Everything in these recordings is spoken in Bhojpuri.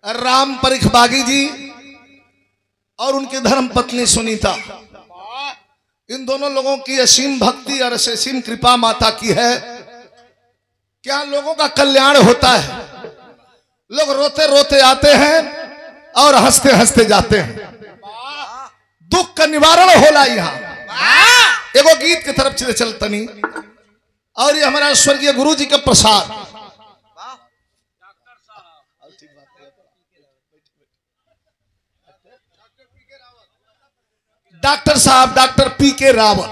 राम परीख बागी जी और उनकी धर्म पत्नी सुनीता, इन दोनों लोगों की असीम भक्ति और असीम कृपा माता की है। क्या लोगों का कल्याण होता है, लोग रोते रोते आते हैं और हंसते हंसते जाते हैं। दुख का निवारण होला यहाँ। एगो गीत की तरफ चले चलतनी और ये हमारा स्वर्गीय गुरु जी का प्रसाद। डॉक्टर साहब डॉक्टर पी.के. रावत,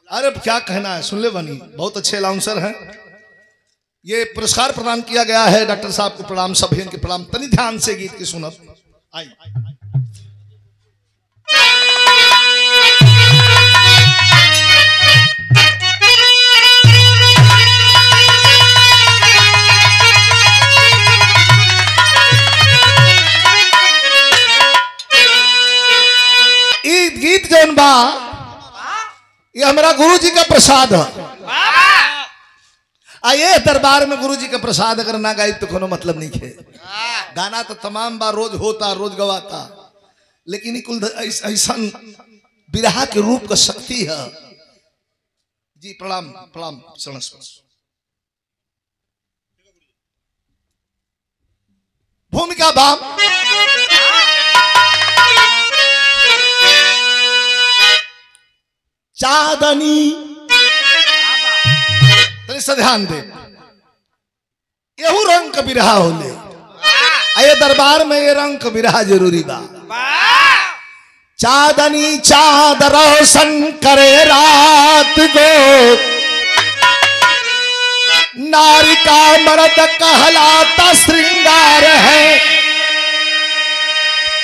अरे क्या कहना है, सुन ले बनी, बहुत अच्छे अनाउंसर हैं। ये पुरस्कार प्रदान किया गया है, डॉक्टर साहब को प्रणाम, सभी इनके प्रणाम। तनी ध्यान से गीत की सुनत आई। गीत जौन बा ये हमारा गुरु जी का प्रसाद है। ये दरबार में गुरु जी का प्रसाद अगर ना गाई तो कोनो मतलब नहीं है। गाना तो तमाम बार रोज होता, रोज गवाता, लेकिन कुल ऐसा बिरहा के रूप का शक्ति है जी। प्रणाम प्रणाम। भूमिका बाप चांदनी, तो ध्यान दे, यहू रंग का बिरहा होले। ये दरबार में ये रंग का बिरहा जरूरी बा। चांदनी चाँद रोशन करे रात को, नारी का मर्द कहलाता श्रृंगार है।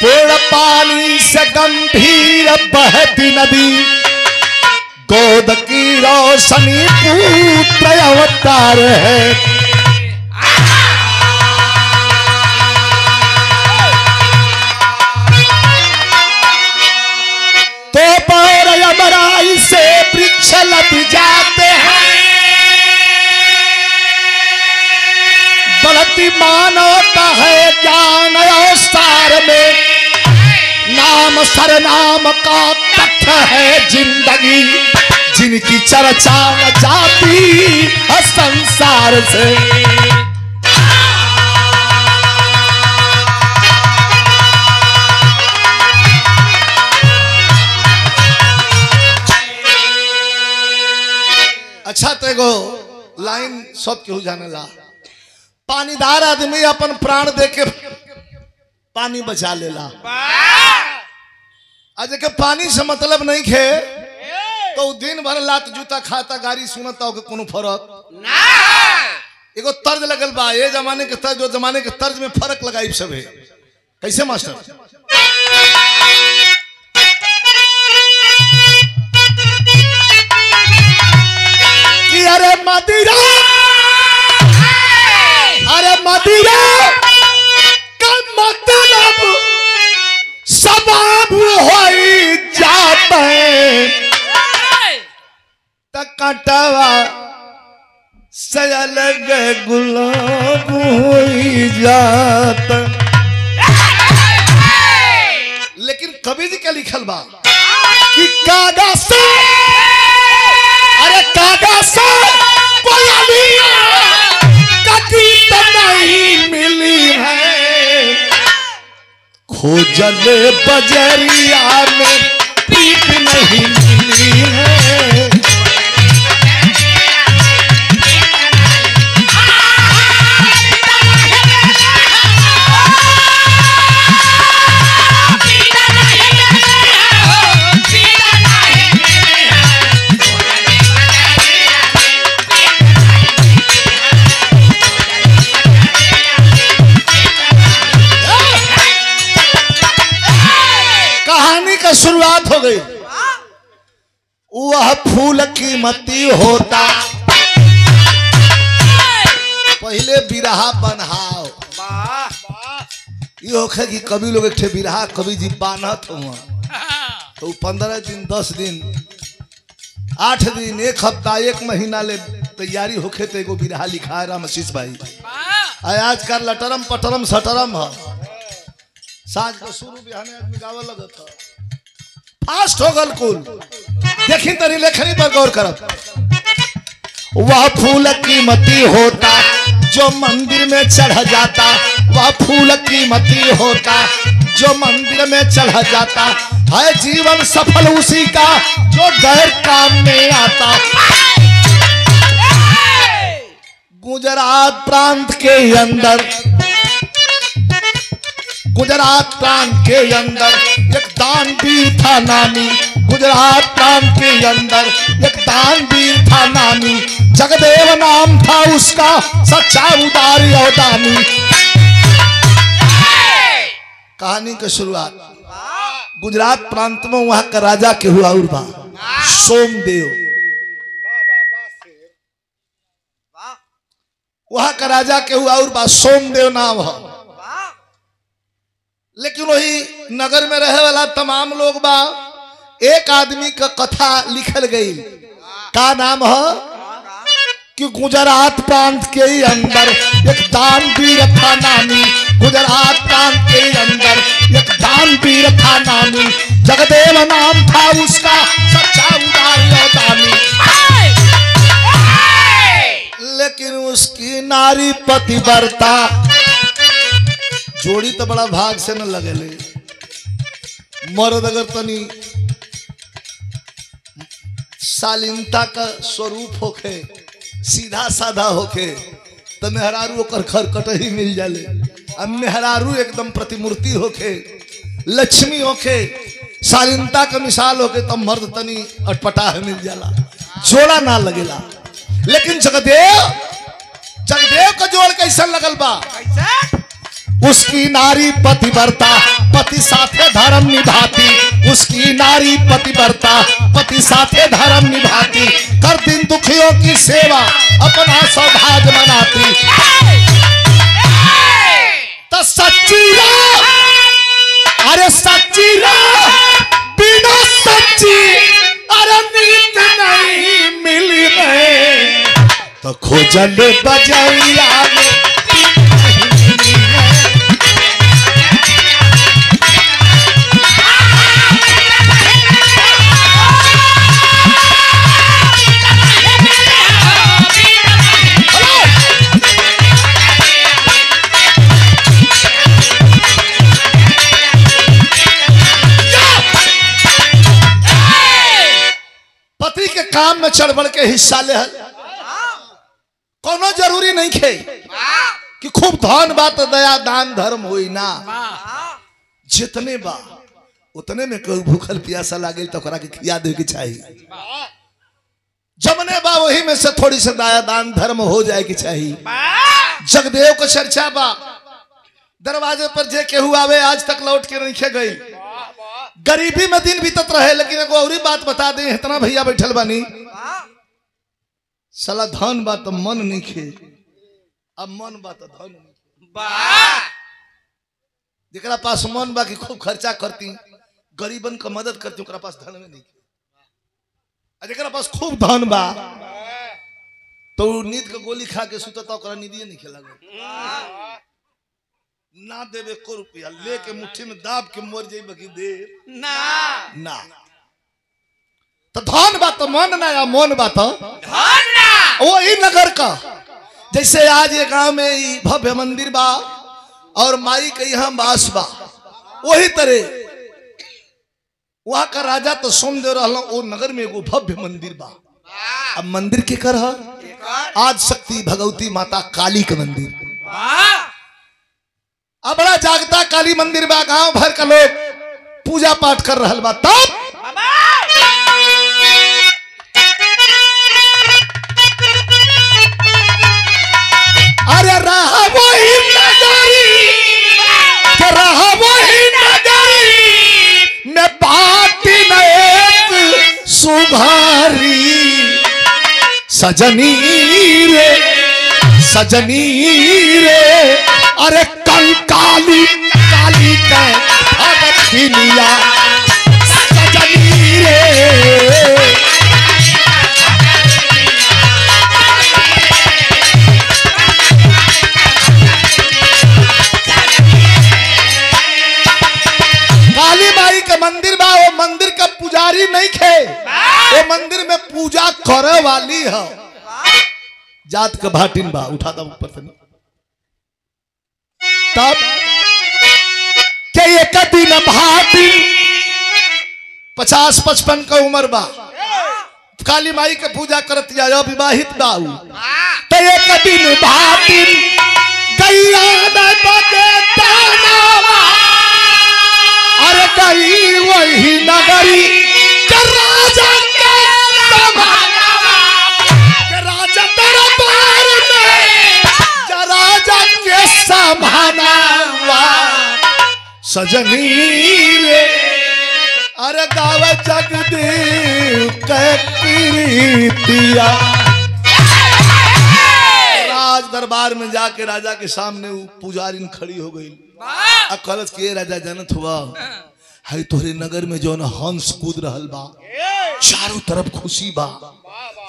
पूर्ण पानी से गंभीर बहती नदी, गोद की रोशनी पुत्र अवतार है। तो पर यमराई से वृक्ष लद जाते हैं, बढ़ती मानवता है ज्ञान और सार में। नाम सरनाम का तथ्य है जिंदगी, जिनकी चर्चा न जाती है संसार से। अच्छा तो एगो लाइन सब केहू जाने ला। पानीदार आदमी अपन प्राण देके पानी बचा लेला। आज के पानी से मतलब नहीं खे तो दिन भर लात जूता खाता, गाड़ी सुनता हो कोनो फर्क ना। एगो तर्ज लगल बा, ये जमाने के तर्ज, जो जमाने के तर्ज में फर्क लगाई सब है। कैसे मास्टर? कि अरे मदिरा, अरे मदिरा का मतलब सबाब हो जाता है, कटवा से अलग गुलाब हो जाता। लेकिन कवि जी क्या लिखल बा कि कागा से, अरे कागा से कभी तो नहीं मिली है, खोजल बजरिया में पीठ नहीं मिली है। शुरुआत हो गई। वह फूल कीमती होता, पहले बिरहा बनहाओ। ये होखे कि कभी लोग एक बिरहा कभी जी बानत हुआ तो 15 दिन 10 दिन 8 दिन 1 हफ्ता 1 महीना ले तैयारी होखे तो एगो बिरहा लिखा है राम आशीष भाई। आजकल लटरम पटरम सटरम है। साज को शुरू बिहाने आदमी गावे लगत है, फास्ट हो गल कुल। देखी तरी लेखनी पर गौर करब। वह फूल कीमती होता जो मंदिर में चढ़ जाता, वह फूल कीमती होता जो मंदिर में चढ़ जाता है। जीवन सफल उसी का जो गैर काम में आता। गुजरात प्रांत के अंदर, गुजरात प्रांत के अंदर एक दानवीर था नामी। गुजरात प्रांत के अंदर एक दानवीर था नामी। जगदेव नाम था उसका, सच्चा उदारी और दानी। कहानी की शुरुआत गुजरात प्रांत में वहां का राजा के हुआ उर्वा सोमदेव। वहां का राजा के हुआ उर्वा सोमदेव नाम है। लेकिन वही नगर में रहे वाला तमाम लोग बा, एक आदमी का कथा लिखल गई। का नाम है कि गुजरात प्रांत के अंदर एक दानवीर था नामी। गुजरात प्रांत के अंदर एक दानवीर था नामी। जगदेव नाम था उसका, सच्चा उदारी और दानी। लेकिन उसकी नारी पतिव्रता, जोड़ी तो बड़ा भाग से न लगेले। मर्द अगर तनी शालीनता का स्वरूप होखे, सीधा साधा होके, तो मेहरारू ओकर खरकट ही मिल जाले। अब मेहरारू एकदम प्रतिमूर्ति होके, लक्ष्मी होके, शालीनता का मिसाल होके, तो मर्द तनी अटपटा मिल जाला, जोड़ा ना लगेला। लेकिन जगदेव का जोड़ कैसा लगल बा? उसकी नारी पतिव्रता पति साथे धर्म निभाती। उसकी नारी पतिव्रता पति साथे धर्म निभाती। कर दिन दुखियों की सेवा अपना सौभाग्य मनाती। तो सच्ची राह, अरे सच्ची राह बिना सच्ची अरे नींद नहीं मिली है। तो खोजल बजैया में काम में चढ़ बढ़ के हिस्सा ले। कोनो जरूरी नहीं खे कि खूब धन बात दया दान धर्म होई ना। जितने बा उतने में कोई भूखल प्यासा लागे तो के खिया दे के चाहिए। जमने बा वही में से थोड़ी से दया दान धर्म हो जाए कि चाहिए। जगदेव को चर्चा बा, दरवाजे पर जे केहू आवे आज तक लौट के नहीं गई। गरीबी में दिन बीतत रहे। लेकिन एगो और बात बता दें, इतना भैया बैठल बानी, साला धन बा तो मन नहीं खे, अब मन बा तो धन नहीं। जेकरा पास मन बा कि खूब खर्चा करती, गरीबन का मदद करती, ओकरा पास धन में नहीं खे। जेकरा पास खूब धन बा तो नींद के गोली खा के सुतता, ओकरा नींदिए नहीं खेला ना देवे को रुपया लेके मुट्ठी में दाब के मर जाई बकी दे ना। तो धन बात तो मन ना, या मन बात धन ना। वही नगर का जैसे आज ये गांव में भव्य मंदिर बा और माई के यहाँ बास बा, वही तरह वहां का राजा तो सोमदेव रहला। वो नगर में एगो भव्य मंदिर बा। अब मंदिर के कर आज शक्ति भगवती माता काली का मंदिर। अब बड़ा जागता काली मंदिर बा, गांव भर का लोग पूजा पाठ कर रहा बा। तब अरे रहा वही नगरी, रहा वही नगरी में बाती न एक सुघारी। सजनी रे सजनी रे, अरे कंकाली काली के भगतिनिया सजनी रे। पूजा करे वाली है जात का भाटिन बा उठा दो ऊपर से तब के एक दिन भाटिन 50-55 का उम्र बा काली माई के पूजा करती है विवाहित बाऊ तो एक दिन भाटिन गैया अरे कहीं वही नगरी राजा राजा दरबार में राजा के समाना सजनी रे अरे गावे जगदेव के कीर्तिया राज दरबार में जाके राजा के सामने पुजारिन खड़ी हो गई अकलस के राजा जनत हुआ है तोहरे नगर में जो न हंस कूद रहल बा चारों तरफ खुशी बा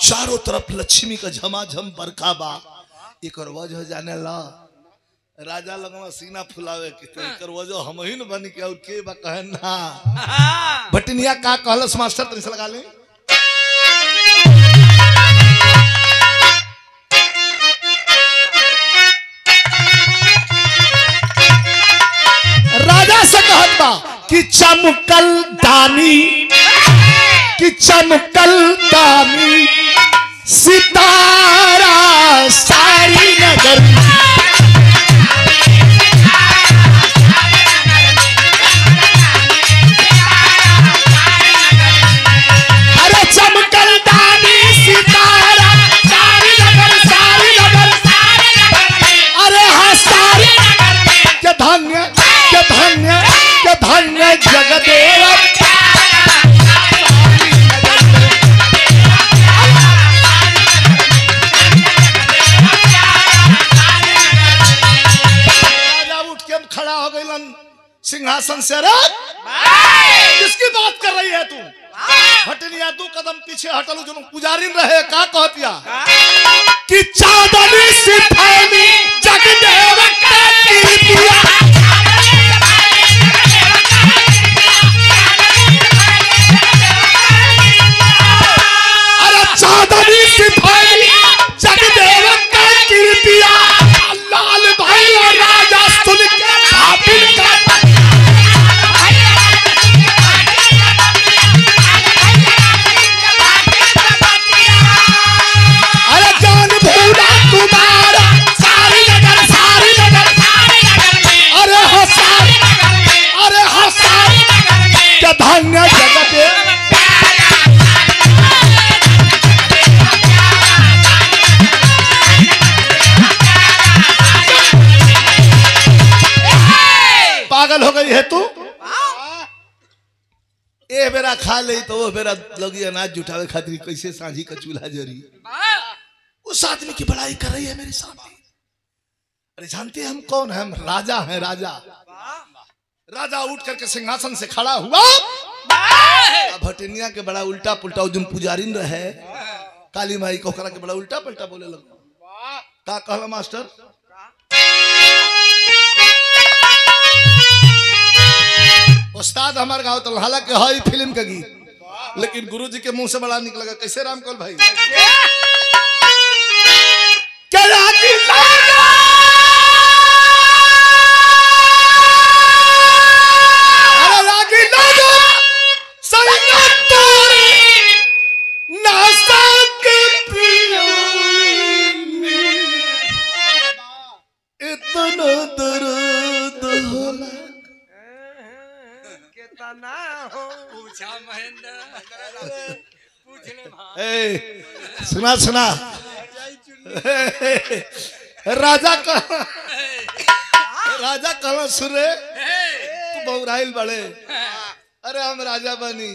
चारों तरफ लक्ष्मी का झमाझम बरखा बा एक वजह जाने ला राजा लगवा सीना फुलावे के तो एक वजह हम ही न बन के और के बा कहना भटनिया का कहलस मास्टर तनी से लगा ले राजा से कहत बा कि चमकल दानी सितारा सारी नगर अरे चमकल दानी सितारा सारी नगर अरे हाँ सारी के धन्य जगदेव खड़ा हो गई सिंहासन से किसकी बात कर रही है तू हटनिया 2 कदम पीछे हटलू जो पुजारी रहे का कहतिया कि चांदनी सितानी जगदेव का कीर्तिया अरे चांदनी सितानी जगदेव का कीर्तिया लाल भाई और राजा सुन के भाटिन का अरे जान भूला तुम्हारा सारी नगर अरे हो सारी क्या धन्य जगत पागल हो गई है तू ए बेरा खा ले तो वो बेरा लगी अनाज जुटावे खातिर कैसे सांझी का चूल्हा जरी उस आदमी की बड़ाई कर रही है मेरे सामने अरे जानते हैं हम कौन है हम राजा हैं राजा उठ करके सिंहासन से खड़ा हुआ भटनिया के बड़ा उल्टा पुल्टा जो पुजारी रहे काली माई को करा के बड़ा उल्टा पुल्टा बोले लगा का कहला मास्टर उस्ताद हमारे गाँव तो हालांकि है फिल्म का गीत लेकिन गुरुजी के मुंह से बड़ा निकल लगा कैसे रामकौल भाई इतना दर्द होला पूछा महेंद्र सुना सुना राजा कहला सुरे तू बहुराइल बड़े अरे हम राजा बनी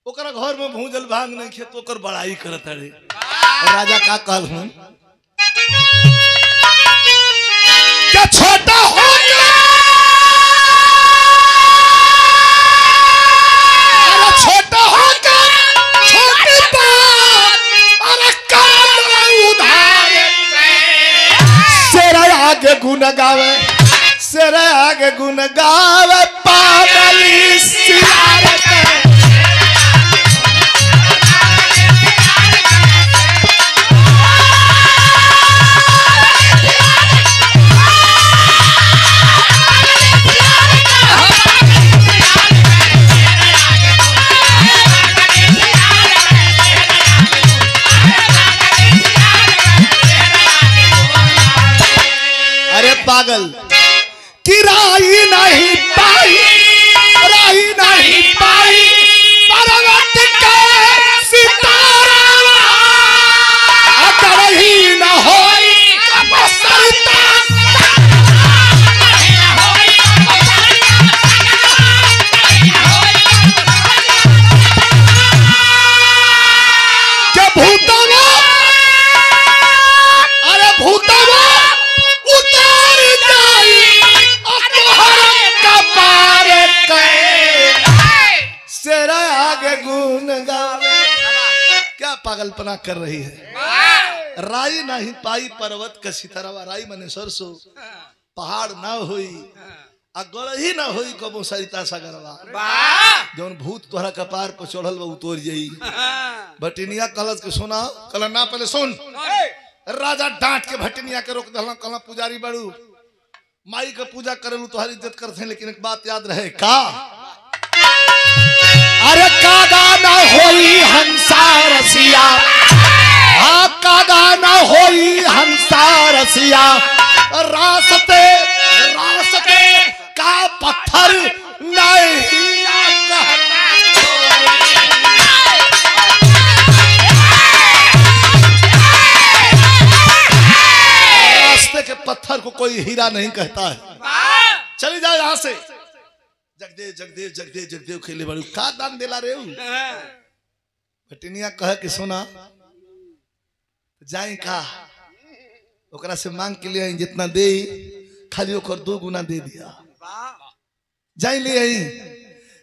ओकरा घर में भूजल भांग नहीं खेत ओकर बड़ाई करत रे राजा का कहल हूं क्या छोटा हो छोटा होकर छोटी बात अरे काला उधार सेरा आगे गुन गावे पागली सियारत पागल कि राही नहीं पाई पर्वत के सितारा अगर ही न होई सरिता के भूतवा अरे भूतवा उतार जाई तोहर कपार सेरा आगे गुन गावे। क्या पागलपना कर रही है। राई नहीं पाई पर्वत का सितारा राई मने सरसों पहाड़ ना होई अगड़ ही ना होई कबो सरिता सागरवा जौन भूत तोहरा कपार पर चढ़ल बा उतोर जाई। भटिनिया कहलस के सुना कहला ना पहले सुन। राजा डांट के भटिनिया के रोक दहला कहला पुजारी बड़ू माई का पूजा करेलू तोहरी इज्जत करते हैं लेकिन एक बात याद रहे का अरे कागा ना होई हंसा रसिया हाँ कागा ना होई हंसा रसिया रास्ते का पत्थर नहीं रास्ते के पत्थर को कोई हीरा नहीं कहता है। चली जाओ यहाँ से। जगदेव जगदेव जगदेव जगदेव खेले बड़ू का दान दिला रे भटिनिया कह के सुना जाए का ओकरा से मांग के लिए जितना दे खाली ओकर 2 गुना दे दिया जाए ले आई।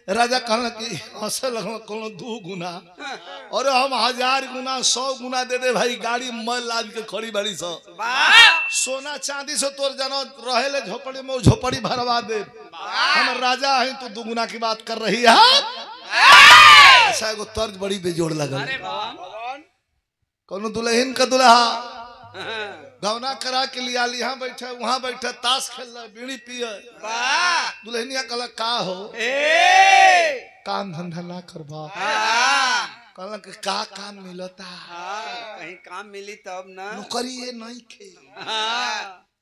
राजा कहला कि हंसे लगल कोनो 2 गुना और हम 1000 गुना 100 गुना दे दे भाई गाड़ी मल लाद के खड़ी बड़ी सो सोना चांदी से तोर जानो रहेले झोपड़ी में झोपड़ी भरवा दे। हम राजा हैं तो 2 गुना की बात कर रही है। ऐसा एगो तर्ज बड़ी बेजोड़ लगल। कोनो दुल्हन का दुल्हा गवना करा के लिया यहाँ बैठे वहां बैठे ताश खेल रहा बीड़ी पिए दुल्हनिया कहला का हो काम धंधा ना करबा कहला कि का काम मिलता कहीं काम मिली तब ना नौकरी ये नहीं खे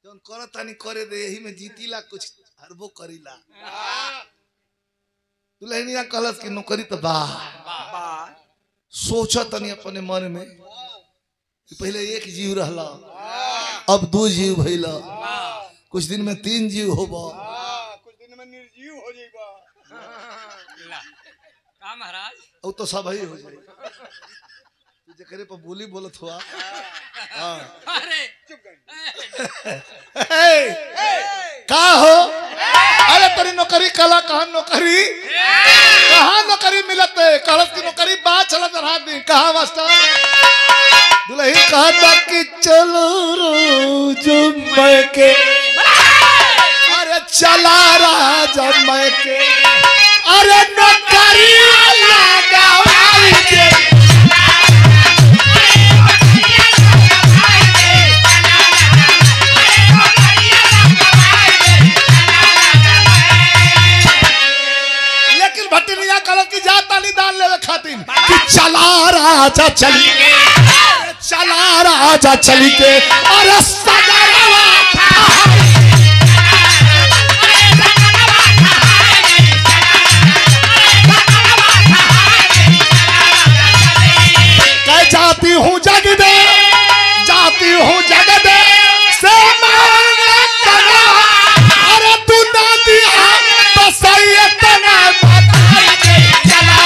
जौन करता नहीं करे दे यही में जीतीला कुछ हरबो करीला। दुल्हनिया कहलस कि नौकरी तो बा सोचा तनी अपने मन में पहले 1 जीव रहला अब 2 जीव भइला कुछ दिन में 3 जीव होबा कुछ दिन में निर्जीव हो जाएगा का महाराज वो तो सब ही हो जाए तू जकरे पर बोली बोलत हुआ अरे चुप का हो अरे तेरी नौकरी कला कहाँ नौकरी मिलत है कहलत की नौकरी बात चलत रहा दी कहाँ मास्टर दुल्ही कहता कि चलो जुम्मे के अरे चला रहा जुम्मे के अरे नौकरी लगावाई दे लेकिन भटिनिया कहलत कि जा ताली दान लेवे खातिर कि चला राजा चली चला राजा चली के अरे सगरवा कह जाती हूँ जग दे से मांगे तना अरे तू ना दिया तो सही तना बताई दे चला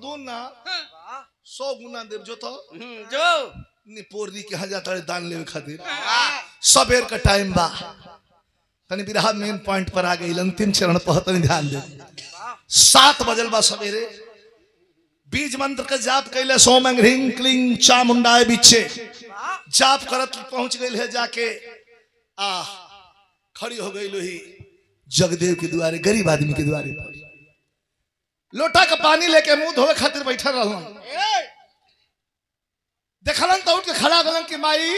दून ना 100 गुना देव जो तो जो निपोरनी के यहाँ जाता है दान लेवे खातिर सबेर का टाइम बा तनी बिरहा मेन पॉइंट पर आ गई अंतिम चरण पर तनी ध्यान दे 7 बजल बा सवेरे बीज मंत्र का जाप कैले सोम ह्रीं क्लीं चामुंडाय बिच्छे जाप करत पहुंच गई है जाके खड़ी हो गई लोही जगदेव के द्वारे गरीब आदमी के द्वारे लोटा का पानी लेके मुंह धोवे खातिर बैठा रहलन देखलन तो उठ के खड़ा गलन कि माई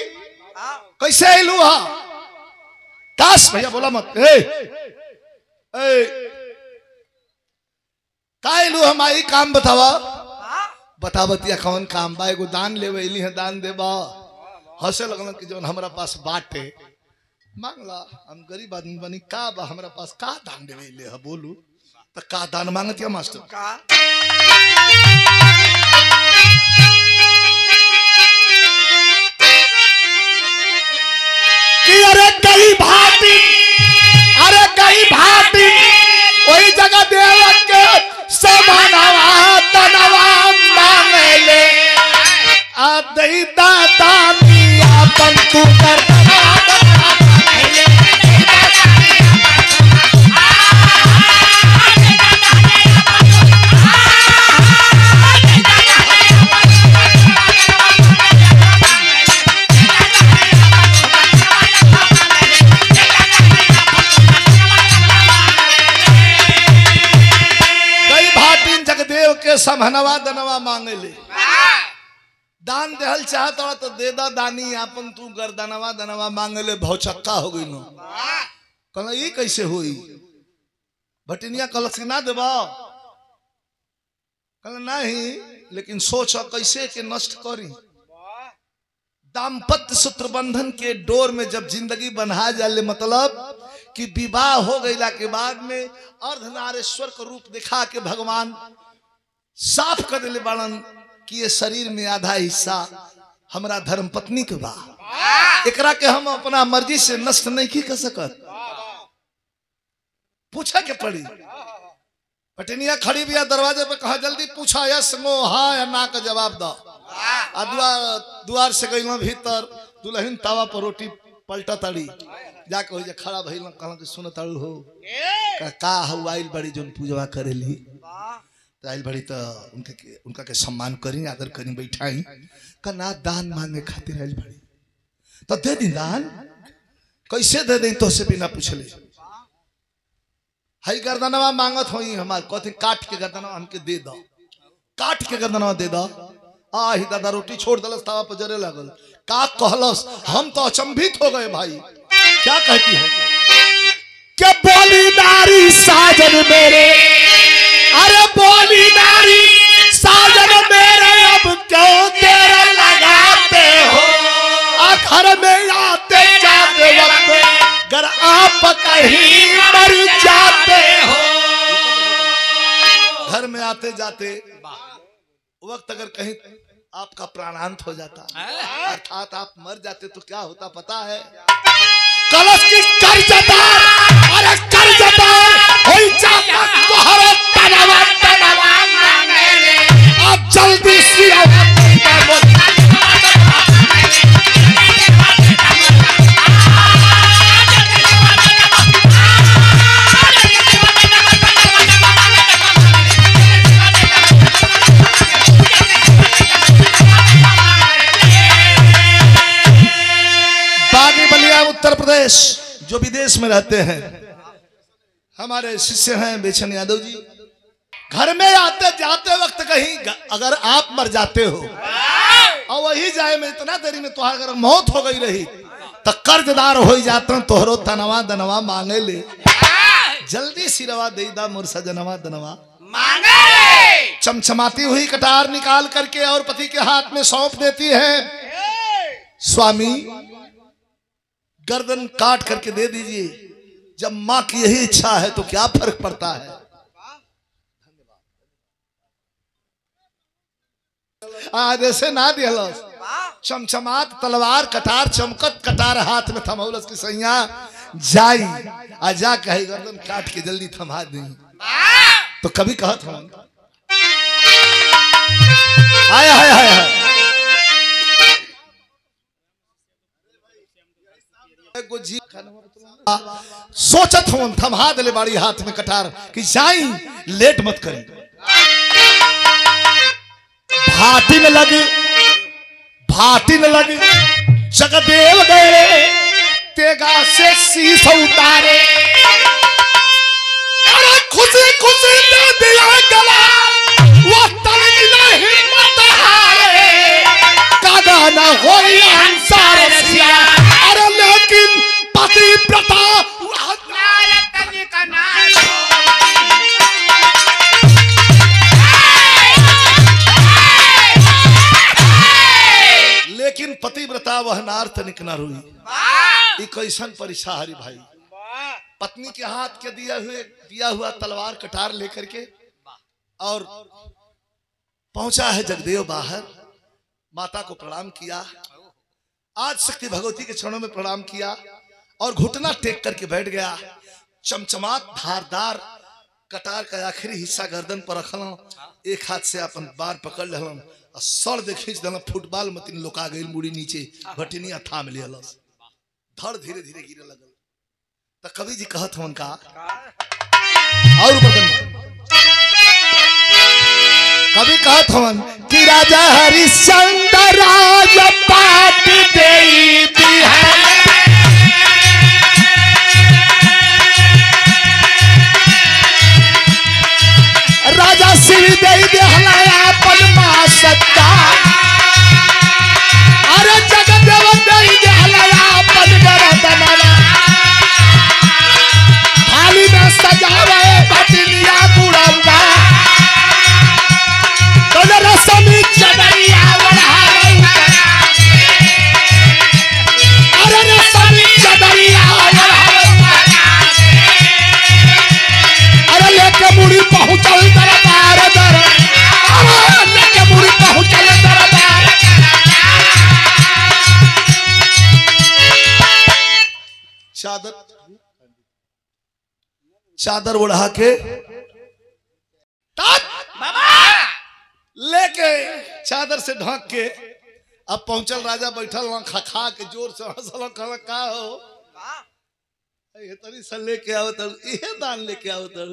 कैसे आइलू हा काश भैया बोला मत काय लू हम आई काम बतावा बता बतिया कौन काम बा एगो दान लेवे इली है दान देबा हंसे लगन कि जौन हमरा पास बाटे मांगला हम गरीब आदमी बनी का बा हमरा पास का दान देवे ले है बोलू तो का दान मांगतिया मास्टर का कि अरे कई भाती वही जगह देव के समानवा तनवा मांगले आ दई दाता मिया पंतु कर समहनवा दनवा मांगले दान देहल चाहत तो दे दा दानी आपन तू गर्दनवा दनवा मांगले भौचक्का हो गई नो कहला ये कैसे हुई भटिनिया कलश ना देबा कहला नहीं लेकिन सोच कैसे के नष्ट करी दाम्पत्य सूत्र बंधन के डोर में जब जिंदगी बन्हा जाले मतलब कि विवाह हो गईला के बाद में अर्धनारेश्वर का रूप दिखा के भगवान साफ कर दिले बाणन कि ये शरीर में आधा हिस्सा हमरा धर्म पत्नी के बा एकरा के हम अपना मर्जी से नष्ट नहीं की कर सकत पूछा के पड़ी पटनिया खड़ी बिया दरवाजे पे कहा जल्दी पूछा यस नो हाँ या ना का जवाब दो द्वार से गई भीतर दुल्हन तावा पर रोटी पलटा तड़ी जाके हो खड़ा भइल कहला सुन तड़ू हो का हवाइल बड़ी जोन पूजवा करेली आइल बड़ी तो उनका के सम्मान करी आदर करी बैठाई का ना दान मांगे खातिर आइल बड़ी तो दे दी दान कैसे दे दी तो से बिना पूछले हई गर्दनवा मांगत होई हमार कथी काट के गर्दनवा हमके दे दो काट के गर्दनवा दे दो आ ही दादा रोटी छोड़ दलस तावा पर जरे लागल का कहलस हम तो अचंभित हो गए भाई क्या कहती है क्या बोली नारी साजन मेरे अरे बोली नारी साजन मेरे अब क्यों तेरे लगाते हो घर में आते जाते वक्त अगर आप कहीं मर जाते हो घर में आते जाते वक्त अगर कहीं आपका प्राणांत हो जाता अर्थात आप मर जाते तो क्या होता पता है कलश की कर्जदार अरे कर्जदार हो जाता तोहरा तनवा तनवा मांगले अब जल्दी से उत्तर प्रदेश जो विदेश में रहते हैं हमारे शिष्य हैं बेचन यादव जी घर में आते जाते वक्त कहीं अगर आप मर जाते हो और वही जाए में इतना देरी में तुम्हारा अगर मौत हो गई रही तो कर्जदार हो जाते तोहरो तनवा दनवा मांगे ले जल्दी सिरवा दे दा मोर सजनवा दनवा मांगे चमचमाती हुई कटार निकाल करके और पति के हाथ में सौंप देती है स्वामी गर्दन काट करके दे दीजिए जब माँ की यही इच्छा है तो क्या फर्क पड़ता है आज ऐसे ना दिया चमचमात तलवार कटार चमकत कटार हाथ में थमौलस की सैया जाई आ जा कहे गर्दन काट के जल्दी थमा दी तो कभी कहत हम आया है सोचत हूं थमा दले बाड़ी हाथ में कटार कि जाई लेट मत करी भाटी में लगी जगदेव गए तेगा से शीश उतारे अरे खुशी खुशी ले दिया गला वो तलगिला हिम्मत हारे कागा ना होई अंसार सिया अरे लेकिन पति पतिव्रता लेकिन पतिव्रता वह नार तनिक न रुई। कैसन परीक्षा हरी भाई, पत्नी के हाथ के दिया हुआ तलवार कटार लेकर के और पहुंचा है जगदेव बाहर। माता को प्रणाम किया, आज शक्ति भगवती के चरणों में प्रणाम किया और घुटना टेक करके बैठ गया। चमचमात धारदार कटार का आखिरी हिस्सा गर्दन पर रखल, एक हाथ से अपन बार पकड़ लेलन और सर दे खींच देलन। फुटबॉल मतीन लोका गई मुड़ी नीचे, भटिनिया थाम लियलस, धड़ धीरे धीरे गिरे लगल। तो कवि जी कहत हवन का और कवि कहत हवन कि राजा हरिश्चंद्र राज पाट देई बिहार, राजा शिव देई देहला अपन मां सत्ता, अरे जगदेव देई देहला अपन बरदनवा, थाली में सजावे बटनिया बुढ़वा, तो रसमी चदरिया बढ़ावे, अरे रसमी चदरिया बढ़ावे, अरे लेके मुड़ी पहुंचल दरबार दर, अरे लेके मुड़ी पहुंचल दरबार, चादर उड़ा के लेके चादर से ढक के अब पहुंचल। राजा बैठल वहां खा के जोर से हंसल, कहला का हो ये तरी से लेके आओ तर इहे दान लेके आओ तर,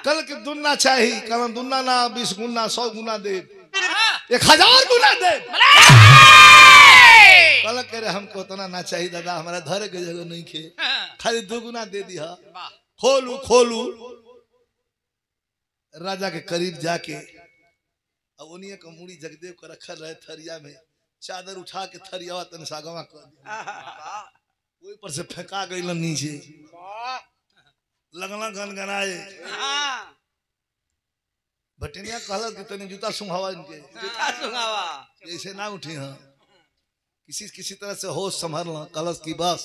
कल के दुन्ना चाहिए, कल दुन्ना ना 20 गुना 100 गुना दे, 1000 गुना दे। कल कह रहे हमको उतना ना चाहिए दादा, हमारा धरे के जगह नहीं खे, खाली 2 गुना दे दिया। खोलू खोलू राजा के करीब जाके अब उन्हीं का मुड़ी जगदेव को रखल रहे थरिया में, चादर उठा के थरिया तन सागवा कर दिया, वही पर से फेंका गई नीचे, लगना गनगनाए। भटिनिया कहल कि तने जूता सुंघावा, इनके जूता सुंघावा, ऐसे ना उठी। हाँ किसी तरह से होश संभल कलश की बस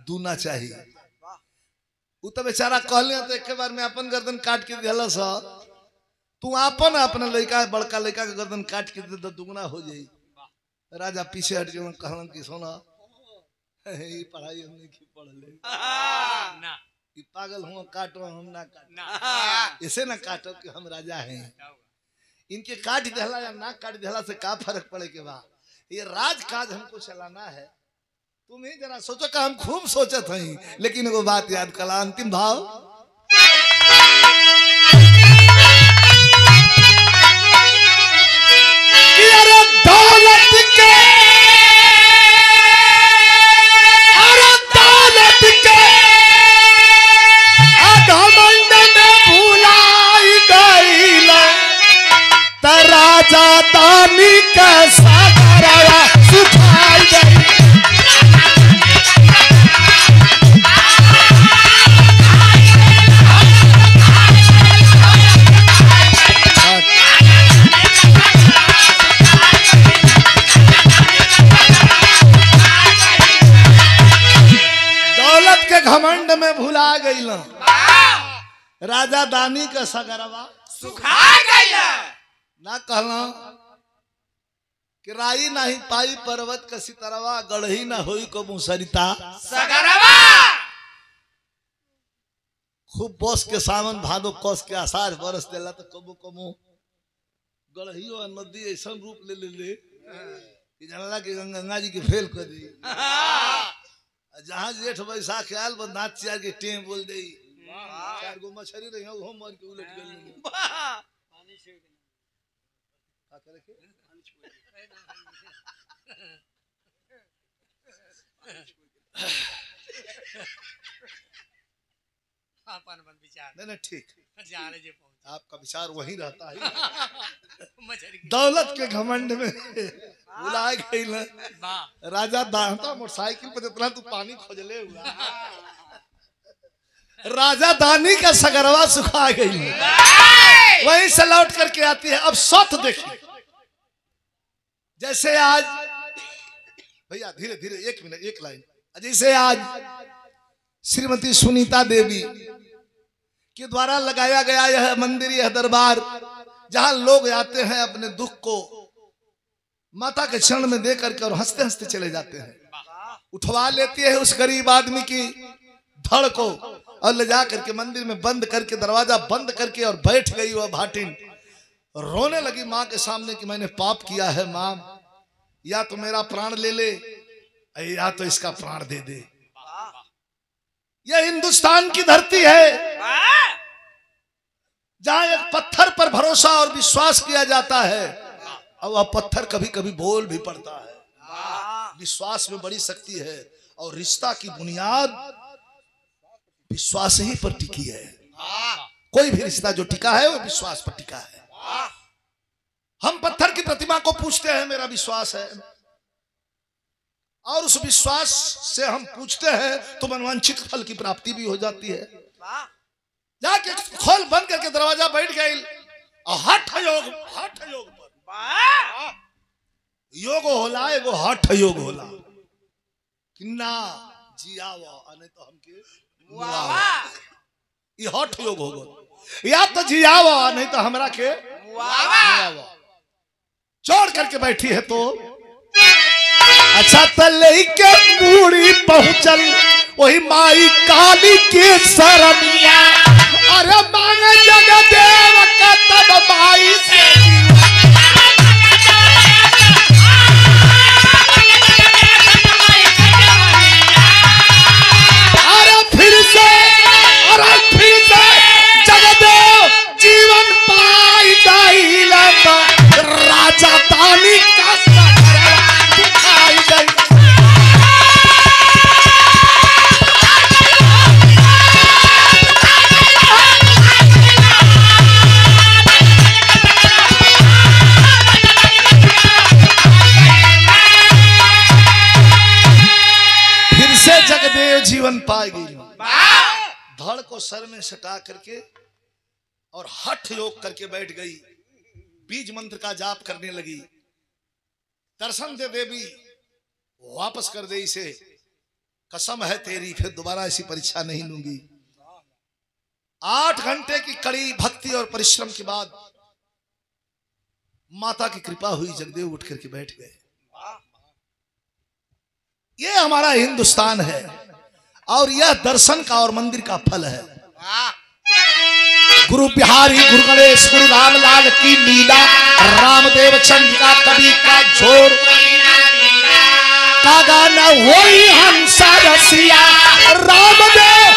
दूना चाहिए। वो तो बेचारा कहलिया तो एक बार में अपन गर्दन काट के दिलस, तू अपन अपना लड़का बड़का लड़का के गर्दन काट के दे तो दुगना हो जाई। राजा पीछे हट के कहलन कि सोना ये पढ़ाई हम नहीं पढ़ ले ना, ये पागल हुआ काटो हम ना काटो, ऐसे ना काटो कि हम राजा हैं। इनके काट दिला या ना काट दिला से का फर्क पड़े के बा, ये राज काज हमको चलाना है। तुम ही जरा सोचो का हम खूब सोचत हैं, लेकिन वो बात याद कला अंतिम भाव अरे दौलत के, अरे दौलत के घमंड में भुलाई गईल, त राजा दानी का सागरवा सुखाई गई। घमंड में भुला गईल, राजा दानी का सगरवा सुखा गईल। ना कहला कि राई नहीं पाई पर्वत का सितरवा, गढ़ही ना होई को मुसरिता सगरवा। खूब बस के सावन भादो कस के आसार बरस देला तो कबो कबो गढ़ही और नदी ऐसा रूप ले ले कि जानला कि गंगा जी के फेल कर दी। जहां जेठ बैसाख आयल नाच चार के टेम बोल दे, 4 गो मछली रही हो मर के उलट गई। अपन मन विचार नहीं नहीं ठीक, जाने जे पहुंच आपका विचार वही रहता है। मछरी की दौलत के घमंड में बुलाए गई ना वाह राजा दानता मोटरसाइकिल पर जितना तू पानी खोजले हुआ, राजा दानी का सगरवा सुखा गई है, वहीं से लौट करके आती है। अब सौत देखिए, जैसे आज भैया धीरे धीरे, एक मिनट एक लाइन, जैसे आज श्रीमती सुनीता देवी के द्वारा लगाया गया यह मंदिर, यह दरबार, जहां लोग आते हैं अपने दुख को माता के चरण में दे करके और हंसते हंसते चले जाते हैं। उठवा लेती है उस गरीब आदमी की धड़ को और ले जा करके मंदिर में बंद करके, दरवाजा बंद करके, और बैठ गई वह भाटिन, रोने लगी माँ के सामने कि मैंने पाप किया है माँ, या तो मेरा प्राण ले ले या तो इसका प्राण दे दे। यह हिंदुस्तान की धरती है जहां एक पत्थर पर भरोसा और विश्वास किया जाता है, और वह पत्थर कभी कभी बोल भी पड़ता है। विश्वास में बड़ी शक्ति है, और रिश्ता की बुनियाद विश्वास ही पर टिकी है। कोई भी रिश्ता जो टिका है वो विश्वास पर टिका है। हम पत्थर की प्रतिमा को पूछते हैं, मेरा विश्वास है, और उस विश्वास से हम पूछते हैं तो मनवांछित फल की प्राप्ति भी हो जाती है। जाके खोल बंद करके दरवाजा बैठ गई, और हठ योग पर योग होला, एगो हठ योग होला कि ना जियावा नहीं तो हमके ये हठ योग होगा, या तो जियावा नहीं तो हमरा के मुआवा। छोड़ करके बैठी है तो अच्छा तले के बूढ़ी पहुंचल वही माई काली के शरणिया, अरे मांगे जगदेव का तब माई से फिर से जगदेव जीवन पाई गईला, राजा दानी का दिखाई गई। फिर से जगदेव जीवन पाई गई, धड़ को सर में सटा करके और हठ योग करके बैठ गई, बीज मंत्र का जाप करने लगी। दर्शन दे देवी, वापस कर दे इसे, कसम है तेरी फिर दोबारा ऐसी परीक्षा नहीं लूंगी। 8 घंटे की कड़ी भक्ति और परिश्रम के बाद माता की कृपा हुई, जगदेव उठ करके बैठ गए। ये हमारा हिंदुस्तान है, और यह दर्शन का और मंदिर का फल है। गुरु बिहारी गुरु गणेश गुरु रामलाल की लीला, रामदेव चंद्रिका कवि का जोड़ का गाना वही हंसा रसिया, रामदेव